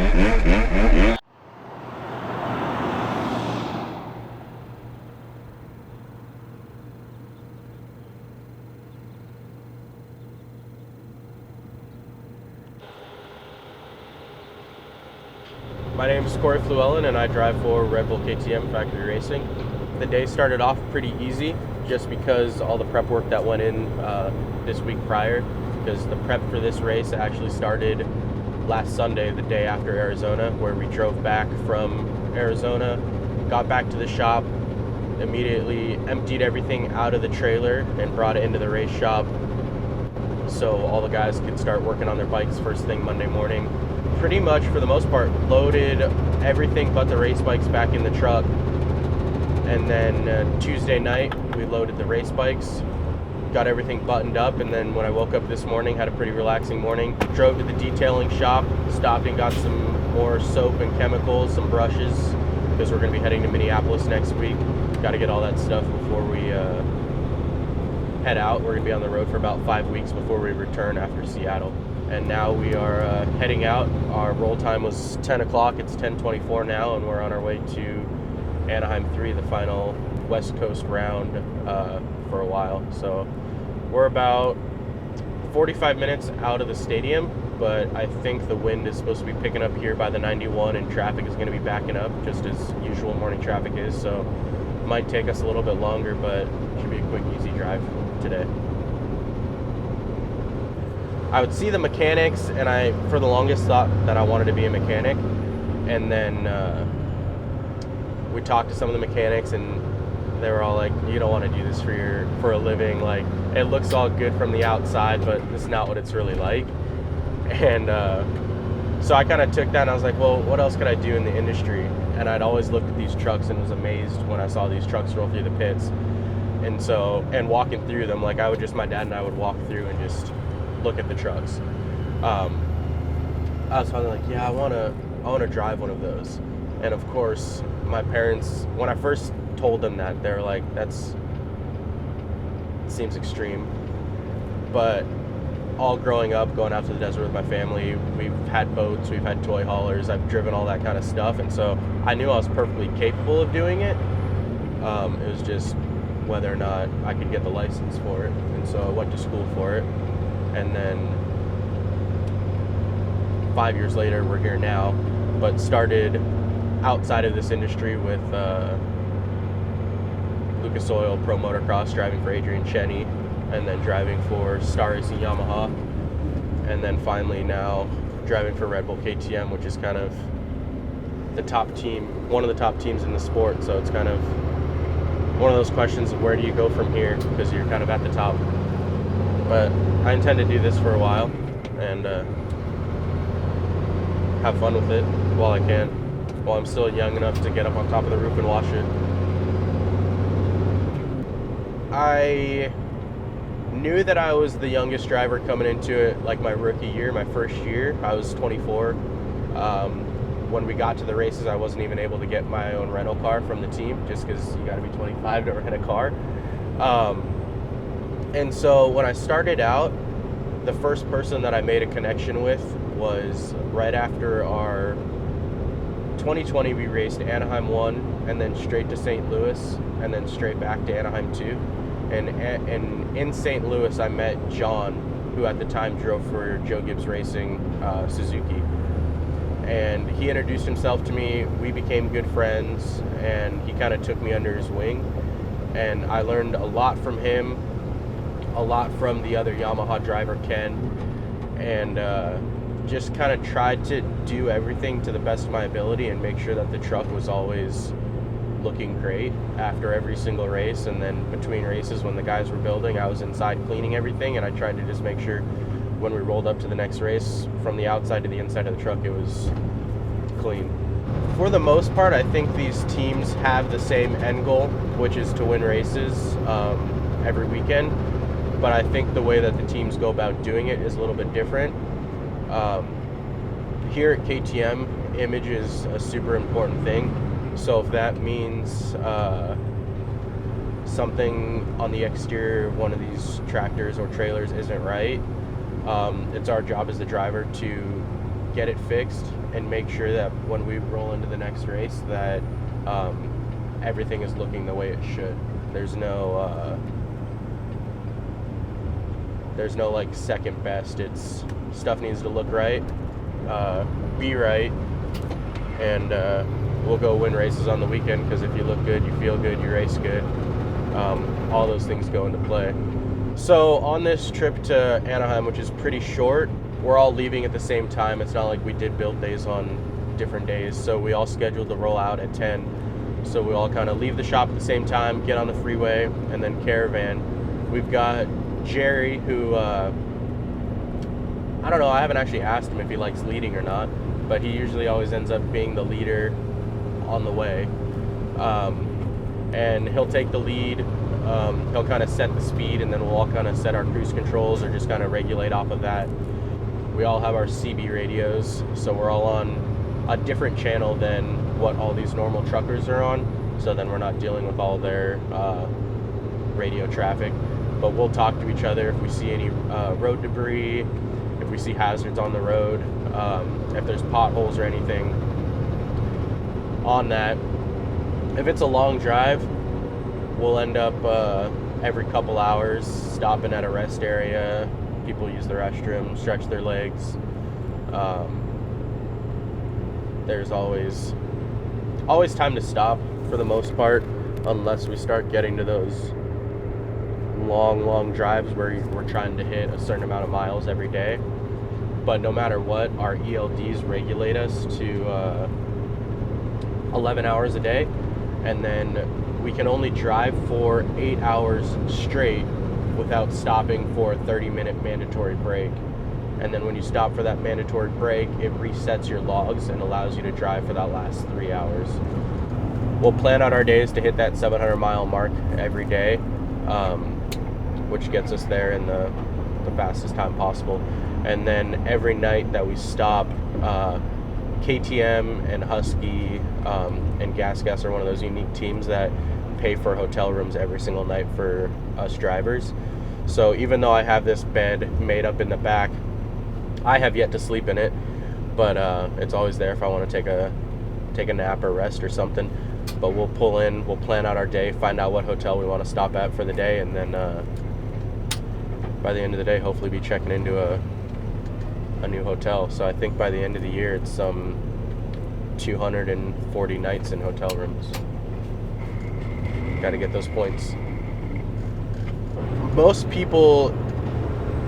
My name is Cory Flewellen, and I drive for Red Bull KTM Factory Racing. The day started off pretty easy, just because all the prep work that went in this week prior, because the prep for this race actually started last Sunday, the day after Arizona, where we drove back from Arizona, got back to the shop, immediately emptied everything out of the trailer and brought it into the race shop so all the guys could start working on their bikes first thing Monday morning. Pretty much, for the most part, loaded everything but the race bikes back in the truck. And then Tuesday night, we loaded the race bikes, got everything buttoned up, and then when I woke up this morning, had a pretty relaxing morning. Drove to the detailing shop, stopped and got some more soap and chemicals, some brushes, because we're going to be heading to Minneapolis next week. Got to get all that stuff before we head out. We're going to be on the road for about 5 weeks before we return after Seattle. And now we are heading out. Our roll time was 10 o'clock. It's 10:24 now, and we're on our way to Anaheim 3, the final West Coast round for a while. So we're about 45 minutes out of the stadium, but I think the wind is supposed to be picking up here by the 91, and traffic is going to be backing up just as usual morning traffic is. So it might take us a little bit longer, but it should be a quick, easy drive today. I would see the mechanics, and I, for the longest, thought that I wanted to be a mechanic. And then we talked to some of the mechanics, and they were all like, "You don't want to do this for a living. Like, it looks all good from the outside, but it's not what it's really like." And so I kind of took that, and I was like, "Well, what else could I do in the industry?" And I'd always looked at these trucks and was amazed when I saw these trucks roll through the pits. And walking through them, like my dad and I would walk through and just look at the trucks. I was finally like, yeah, I want to drive one of those. And of course, my parents, when I first told them that, they were like, it seems extreme. But all growing up, going out to the desert with my family, we've had boats, we've had toy haulers, I've driven all that kind of stuff, and so I knew I was perfectly capable of doing it. It was just whether or not I could get the license for it. And so I went to school for it. And then 5 years later, we're here now, but started outside of this industry with Lucas Oil Pro Motocross, driving for Adrian Cheney, and then driving for Star Racing Yamaha, and then finally now driving for Red Bull KTM, which is kind of the top team, one of the top teams in the sport. So it's kind of one of those questions of where do you go from here, because you're kind of at the top. But I intend to do this for a while and have fun with it while I can, while I'm still young enough to get up on top of the roof and watch it. I knew that I was the youngest driver coming into it, like my rookie year, my first year. I was 24. When we got to the races, I wasn't even able to get my own rental car from the team, just because you got to be 25 to rent a car. And so when I started out, the first person that I made a connection with was right after our 2020, we raced Anaheim 1, and then straight to St. Louis, and then straight back to Anaheim 2. And in St. Louis, I met John, who at the time drove for Joe Gibbs Racing Suzuki. And he introduced himself to me. We became good friends, and he kind of took me under his wing. And I learned a lot from him, a lot from the other Yamaha driver, Ken, and just kind of tried to do everything to the best of my ability and make sure that the truck was always looking great after every single race. And then between races, when the guys were building, I was inside cleaning everything, and I tried to just make sure when we rolled up to the next race, from the outside to the inside of the truck, it was clean. For the most part, I think these teams have the same end goal, which is to win races every weekend. But I think the way that the teams go about doing it is a little bit different. Here at KTM, image is a super important thing. So if that means something on the exterior of one of these tractors or trailers isn't right, it's our job as the driver to get it fixed and make sure that when we roll into the next race that everything is looking the way it should. There's no like second best. It's stuff needs to look right, be right, and we'll go win races on the weekend, because if you look good, you feel good, you race good. All those things go into play. So on this trip to Anaheim, which is pretty short, we're all leaving at the same time. It's not like we did build days on different days, so we all scheduled to roll out at 10. So we all kind of leave the shop at the same time, get on the freeway, and then caravan. We've got Jerry, who I don't know, I haven't actually asked him if he likes leading or not, but he usually always ends up being the leader on the way. And he'll take the lead. He'll kind of set the speed, and then we'll all kind of set our cruise controls or just kind of regulate off of that. We all have our CB radios, so we're all on a different channel than what all these normal truckers are on, so then we're not dealing with all their radio traffic. But we'll talk to each other if we see any road debris, if we see hazards on the road, if there's potholes or anything on that. If it's a long drive, we'll end up every couple hours stopping at a rest area. People use the restroom, stretch their legs. There's always time to stop for the most part, unless we start getting to those long drives where we're trying to hit a certain amount of miles every day. But no matter what, our ELDs regulate us to 11 hours a day, and then we can only drive for 8 hours straight without stopping for a 30-minute mandatory break. And then when you stop for that mandatory break, it resets your logs and allows you to drive for that last 3 hours. We'll plan out our days to hit that 700-mile mark every day, which gets us there in the fastest time possible. And then every night that we stop, KTM and Husky and Gas are one of those unique teams that pay for hotel rooms every single night for us drivers. So even though I have this bed made up in the back, I have yet to sleep in it, but it's always there if I want to take a nap or rest or something. But we'll pull in, we'll plan out our day, find out what hotel we want to stop at for the day, and then by the end of the day, hopefully be checking into a new hotel. So I think by the end of the year, it's 240 nights in hotel rooms. Got to get those points. Most people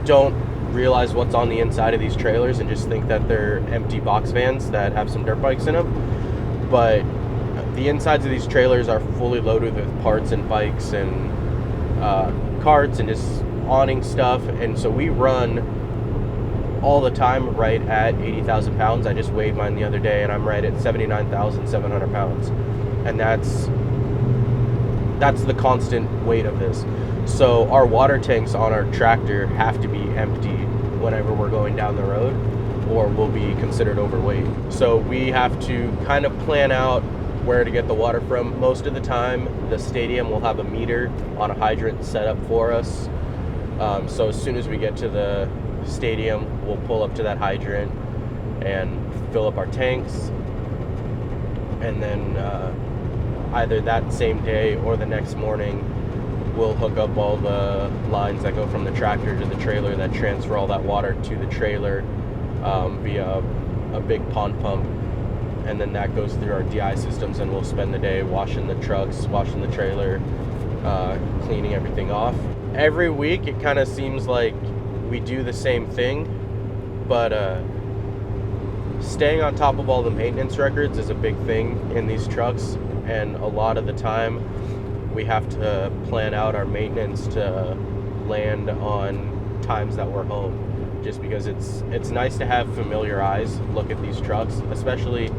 don't realize what's on the inside of these trailers and just think that they're empty box vans that have some dirt bikes in them. But the insides of these trailers are fully loaded with parts and bikes and carts and just awning stuff. And so we run all the time right at 80,000 pounds. I just weighed mine the other day, and I'm right at 79,700 pounds. And that's the constant weight of this. So our water tanks on our tractor have to be empty whenever we're going down the road, or we'll be considered overweight. So we have to kind of plan out where to get the water from. Most of the time, the stadium will have a meter on a hydrant set up for us. So as soon as we get to the stadium, we'll pull up to that hydrant and fill up our tanks, and then either that same day or the next morning, we'll hook up all the lines that go from the tractor to the trailer that transfer all that water to the trailer via a big pond pump, and then that goes through our DI systems, and we'll spend the day washing the trucks, washing the trailer, cleaning everything off. Every week it kind of seems like we do the same thing, but staying on top of all the maintenance records is a big thing in these trucks, and a lot of the time we have to plan out our maintenance to land on times that we're home, just because it's nice to have familiar eyes look at these trucks, especially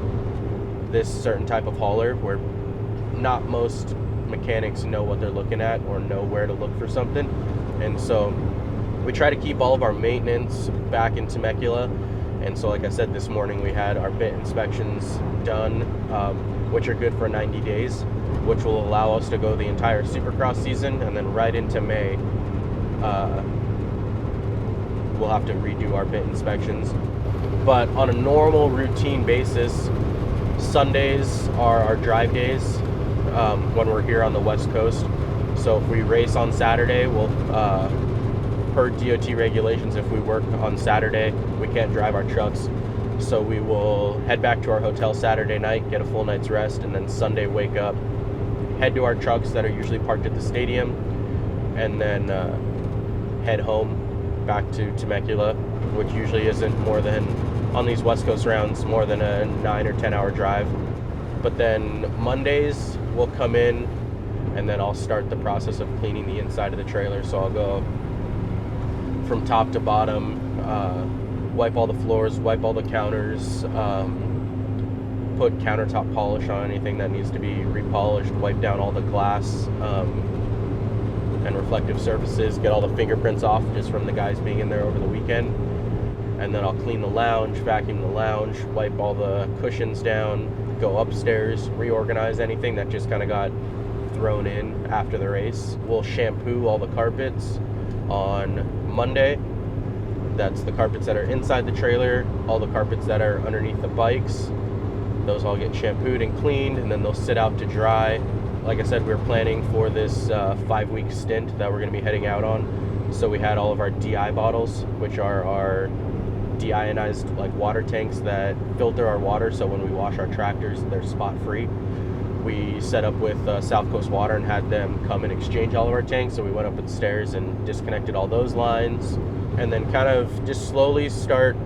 this certain type of hauler where not most mechanics know what they're looking at or know where to look for something. And so we try to keep all of our maintenance back in Temecula. And so like I said, this morning we had our bit inspections done, which are good for 90 days, which will allow us to go the entire Supercross season, and then right into May we'll have to redo our bit inspections. But on a normal routine basis, Sundays are our drive days when we're here on the West Coast. So if we race on Saturday, we'll per DOT regulations, if we work on Saturday, we can't drive our trucks. So we will head back to our hotel Saturday night, get a full night's rest, and then Sunday wake up, head to our trucks that are usually parked at the stadium, and then head home back to Temecula, which usually isn't more than, on these West Coast rounds, more than a 9 or 10 hour drive. But then Mondays we'll come in, and then I'll start the process of cleaning the inside of the trailer. So I'll go from top to bottom, wipe all the floors, wipe all the counters, put countertop polish on anything that needs to be repolished, wipe down all the glass and reflective surfaces, get all the fingerprints off just from the guys being in there over the weekend. And then I'll clean the lounge, vacuum the lounge, wipe all the cushions down, go upstairs, reorganize anything that just kind of got thrown in after the race. We'll shampoo all the carpets on Monday. That's the carpets that are inside the trailer, all the carpets that are underneath the bikes. Those all get shampooed and cleaned, and then they'll sit out to dry. Like I said, we're planning for this 5-week stint that we're going to be heading out on. So we had all of our DI bottles, which are our deionized water tanks that filter our water, so when we wash our tractors, they're spot free. We set up with South Coast Water and had them come and exchange all of our tanks. So we went up the stairs and disconnected all those lines, and then kind of just slowly start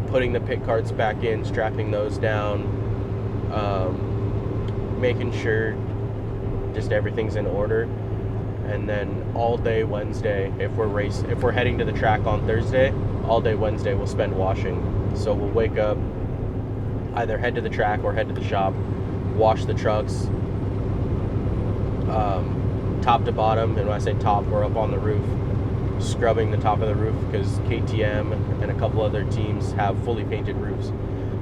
putting the pit carts back in, strapping those down, making sure just everything's in order. And then all day Wednesday, if we're heading to the track on Thursday, all day Wednesday we'll spend washing. So we'll wake up, either head to the track or head to the shop, wash the trucks, top to bottom. And when I say top, we're up on the roof, scrubbing the top of the roof, because KTM and a couple other teams have fully painted roofs.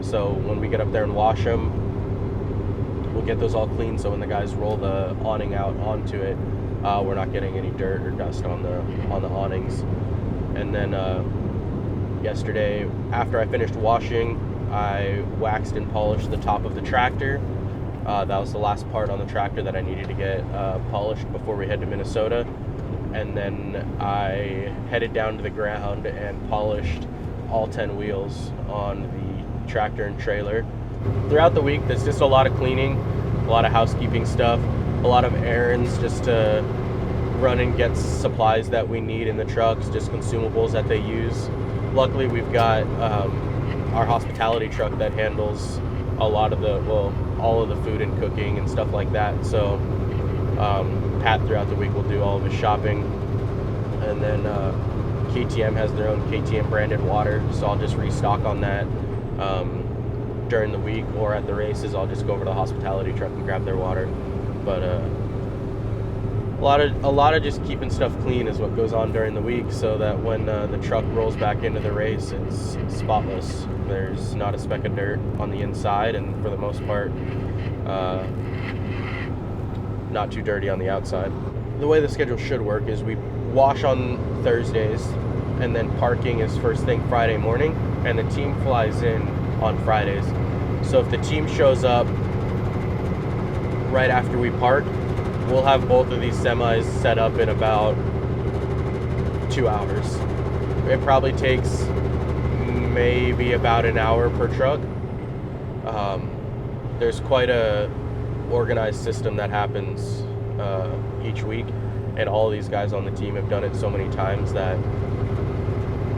So when we get up there and wash them, we'll get those all clean, so when the guys roll the awning out onto it, we're not getting any dirt or dust on the awnings. And then yesterday, after I finished washing, I waxed and polished the top of the tractor. That was the last part on the tractor that I needed to get polished before we head to Minnesota. And then I headed down to the ground and polished all 10 wheels on the tractor and trailer. Throughout the week, there's just a lot of cleaning, a lot of housekeeping stuff, a lot of errands just to run and get supplies that we need in the trucks, just consumables that they use. Luckily, we've got our hospitality truck that handles a lot of all of the food and cooking and stuff like that. So Pat throughout the week will do all of his shopping. And then KTM has their own KTM branded water, so I'll just restock on that during the week, or at the races I'll just go over to the hospitality truck and grab their water. But a lot of just keeping stuff clean is what goes on during the week, so that when the truck rolls back into the race, it's spotless. There's not a speck of dirt on the inside, and for the most part, not too dirty on the outside. The way the schedule should work is we wash on Thursdays, and then parking is first thing Friday morning, and the team flies in on Fridays. So if the team shows up right after we park, we'll have both of these semis set up in about 2 hours. It probably takes maybe about an hour per truck. There's quite a organized system that happens each week, and all of these guys on the team have done it so many times that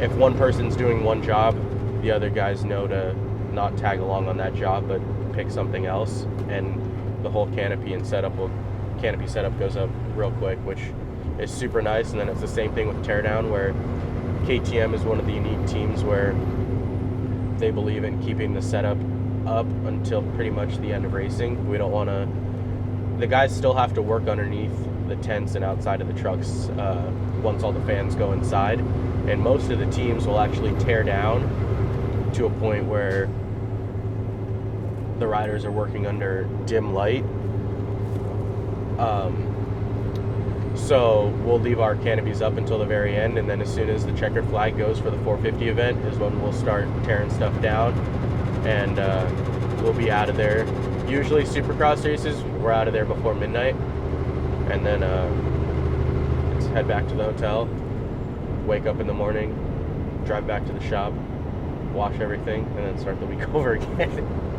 if one person's doing one job, the other guys know to not tag along on that job, but pick something else, and the whole canopy setup goes up real quick, which is super nice. And then it's the same thing with teardown, where KTM is one of the unique teams where they believe in keeping the setup up until pretty much the end of racing. We don't want to, the guys still have to work underneath the tents and outside of the trucks once all the fans go inside, and most of the teams will actually tear down to a point where the riders are working under dim light. So we'll leave our canopies up until the very end, and then as soon as the checkered flag goes for the 450 event is when we'll start tearing stuff down, and we'll be out of there. Usually Supercross races, we're out of there before midnight, and then let's head back to the hotel, wake up in the morning, drive back to the shop, wash everything, and then start the week over again.